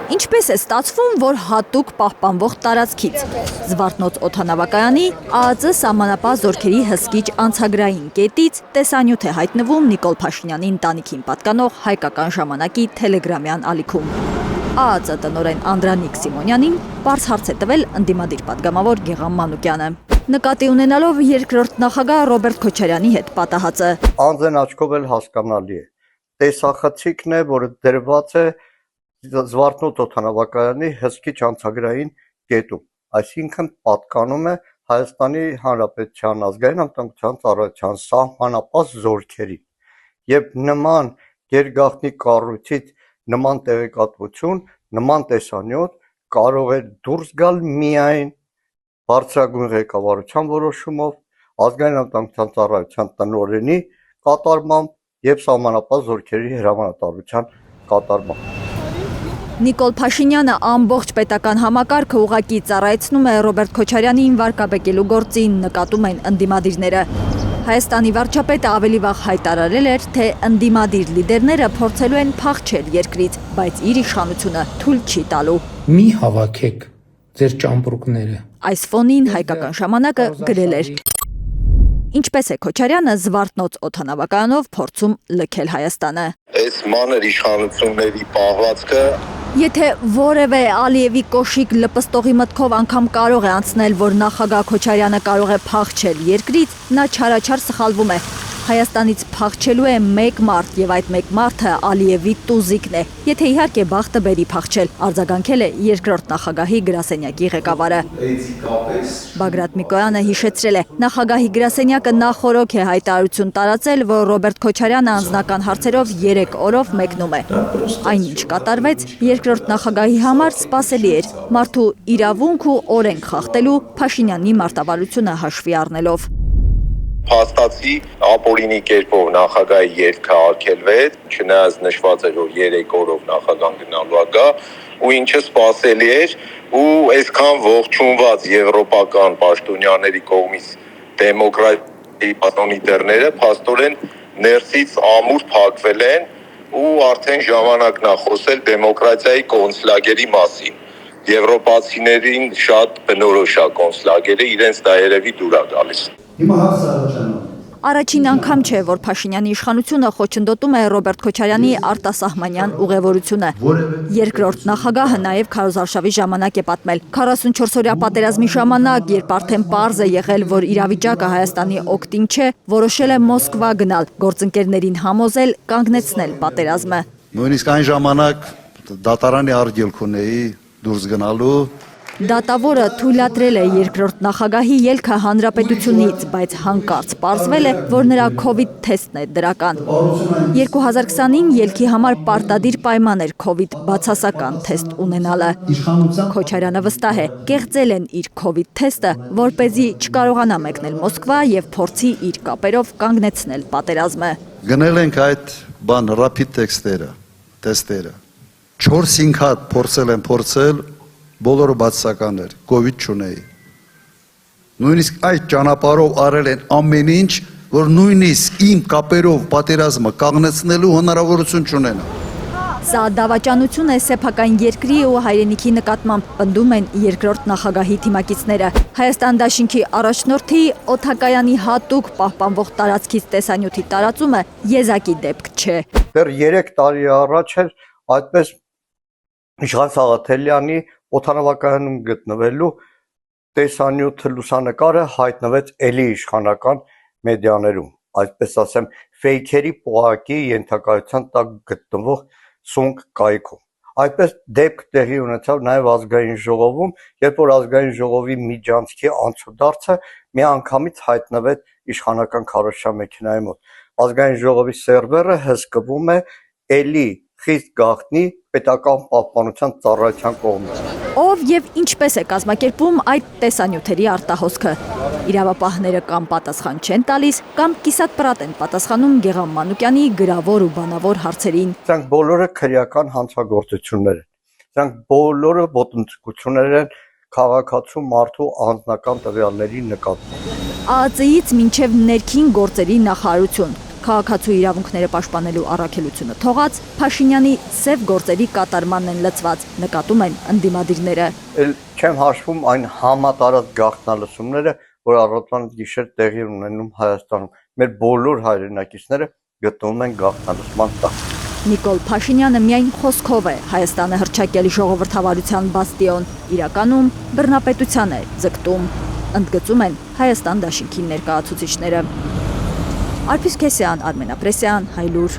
Ինչպես է ստացվում, որ հատուկ պահպանվող տարածքից Զվարթնոց օդանավակայանի ԱԱԾ սահմանապահ զորքերի հսկիչ անցագրային կետից տեսանյութ է հայտնվում Նիկոլ Փաշինյանի ընտանիքին պատկանող Հայկական ժամանակի թելեգրամյան ալիքում։ ԱԱԾ տնօրեն Անդրանիկ Սիմոնյանին պարզ հարց է տվել ընդդիմադիր պատգամավոր Գեղամ Մանուկյանը։ Նկատի ունենալով երկրորդ նախագահ Ռոբերտ Քոչարյանի հետ պատահածը։ Անձն աչքով էլ հասկանալի է։ Տեսախցիկն է, որը դրված է Զվարթնոց օդանավակայանի հսկիչ անցագրային կետում, այսինքն պատկանում է Հայաստանի Հանրապետության ազգային անվտանգության ծառայության սահմանապահ զորքերին, եւ նման գերգաղտնի կառույցից նման տեղեկատվություն, նման տեսանյութ կարող է դուրս գալ միայն բարձրագույն ղեկավարության որոշումով, ազգային անվտանգության ծառայության տնօրենի կատարմամբ եւ սահմանապահ զորքերի հրամանատարության կատարմամբ։ Նիկոլ Փաշինյանը ամբողջ պետական համակարգը ուղղակի ծառայեցնում է Ռոբերտ Քոչարյանին վարկաբեկելու գործին, նկատում են ընդդիմադիրները։ Հայաստանի վարչապետը ավելի վաղ հայտարարել էր, թե ընդդիմադիր լիդերները փորձելու են փախչել երկրից, բայց իր իշխանությունը թույլ չի տալու։ Մի հավաքեք ձեր ճամպրուկները։ Այս ֆոնին Հայկական ժամանակը գրել էր. Ինչպես է Քոչարյանը Զվարթնոց օդանավակայանով փորձում լքել Հայաստանը։ Այս մանր իշխանությունների պահվածքը Եթե որևէ Ալիևի կոշիկ լպստողի մտքով անգամ կարող է անցնել, որ նախագահ Քոչարյանը կարող է փախչել երկրից, նա չարաչար սխալվում է։ Հայաստանից փախչելու է մեկ մարդ եւ այդ մեկ մարդը Ալիևի տուզիկն է։ Եթե իհարկե բախտը բերի փախչել, արձագանքել է երկրորդ նախագահի գրասենյակի ղեկավարը։ Բագրատ Միկոյանը հիշեցրել է, նախագահի գրասենյակը նախորոք է հայտարարություն տարածել, որ Ռոբերտ Քոչարյանը անձնական հարցերով 3 օրով մեկնում է։ Այնինչ կատարվեց, երկրորդ նախագահի համար սպասելի էր մարդու իրավունք ու օրենք խախտելու Փաշինյանի մարտավարությունը հաշվի առնելով։ փաստացի ապօրինի կերպով նախագահի ելքը արգելվեց, չնայած նշված էր, որ 3 օրով նախագահան գնալու է, ու ինչը սպասելի էր, ու այսքան ողջունված եվրոպական պաշտոնյաների կողմից դեմոկրատիայի պատոնի դռները փաստորեն ներսից ամուր փակվել են, ու արդեն ժամանակն է խոսել դեմոկրատիայի կոնցլագերի մասին։ Եվրոպացիներին շատ բնորոշ է կոնցլագերը, իրենց դա երևի դուր է գալիս։ Առաջին անգամ չէ, որ Փաշինյանի իշխանությունը խոչընդոտում է Ռոբերտ Քոչարյանի արտասահմանյան ուղևորությունը։ Երկրորդ նախագահը նաև քարոզարշավի ժամանակ է պատմել։ 44-օրյա պատերազմի ժամանակ, երբ արդեն պարզ է եղել, որ իրավիճակը Հայաստանի օգտին չէ, որոշել է Մոսկվա գնալ, գործընկերներին համոզել կանգնեցնել պատերազմը։ Նույնիսկ այն ժամանակ դատարանի արգելք ունեի դուրս գնալու։ Դատավորը թույլատրել է երկրորդ նախագահի ելքը հանրապետությունից, բայց հանկարծ պարզվել է, որ նրա COVID թեստն է դրական։ 2020-ին ելքի համար պարտադիր պայման էր COVID բացասական թեստ ունենալը։ Քոչարյանը վստահ է, կեղծել են իր COVID թեստը, որպեսզի չկարողանա մեկնել Մոսկվա եւ փորձի իր կապերով կանգնեցնել պատերազմը։ Գնել ենք այդ rapid թեստերը։ 4-5 հատ փորձել բոլորը բացասական էր, COVID չունեի։ Նույնիսկ այդ ճանապարհով արել են ամեն ինչ, որ նույնիսկ իմ կապերով պատերազմը կանգնեցնելու հնարավորություն չունենա։ Սա դավաճանություն է սեփական երկրի ու հայրենիքի նկատմամբ, պնդում են երկրորդ նախագահի թիմակիցները։ Հայաստան դաշինքի առաջնորդի օդակայանի հատուկ պահպանվող տարածքից տեսանյութի տարածումը եզակի դեպք չէ։ Դեռ 3 տարի առաջ էր այդպես Իշխան Սաղաթելյանի օդանավակայանում գտնվելու տեսանյութ լուսանկարը հայտնվեց էլի իշխանական մեդիաներում, այսպես ասեմ, ֆեյքերի պողակի ենթակայության տակ գտնվող սունկ կայքում։ Այդպես դեպք տեղի ունեցավ նաև ազգային ժողովում, երբ որ ազգային ժողովի միջանցքի անցուդարձը միանգամից հայտնվեց իշխանական քարոզչամեքենայի մոտ։ Ազգային ժողովի սերվերը հսկվում է էլի խիստ գաղտնի պետական պահպանության ծառայության կողմից։ Ով եւ ինչպես է կազմակերպում այդ տեսանյութերի արտահոսքը։ Իրավապահները կամ պատասխան չեն տալիս, կամ կիսատ-պրատ են պատասխանում Գեղամ Մանուկյանի գրավոր ու բանավոր հարցերին։ Սրանք բոլորը քրեական հանցագործություններ են։ Սրանք բոլորը ոտնձգություններ են քաղաքացու մարդու անձնական տվյալների նկատմամբ։ ԱԱԾ-ից մինչև ներքին գործերի նախարարություն, Քաղաքացու իրավունքները պաշտպանելու առաքելությունը թողած Փաշինյանի սև գործերի կատարմանն են լծված, նկատում են ընդդիմադիրները։ Էլ չեմ հաշվում այն համատարած գաղտնալսումները, որ առավոտվան գիշեր տեղի ունենում Հայաստանում։ Մեր բոլոր հայրենակիցները գտնվում են գաղտնալսման տակ։ Նիկոլ Փաշինյանը միայն խոսքով է Հայաստանը հռչակել ժողովրդավարության բաստիոն, իրականում բռնապետության է ձգտում, ընդգծում են Հայաստան դաշինքի ներկայացուցիչները։ Արփիս Քեսյան, Արմեն Ապրեսյան, Հայլուր։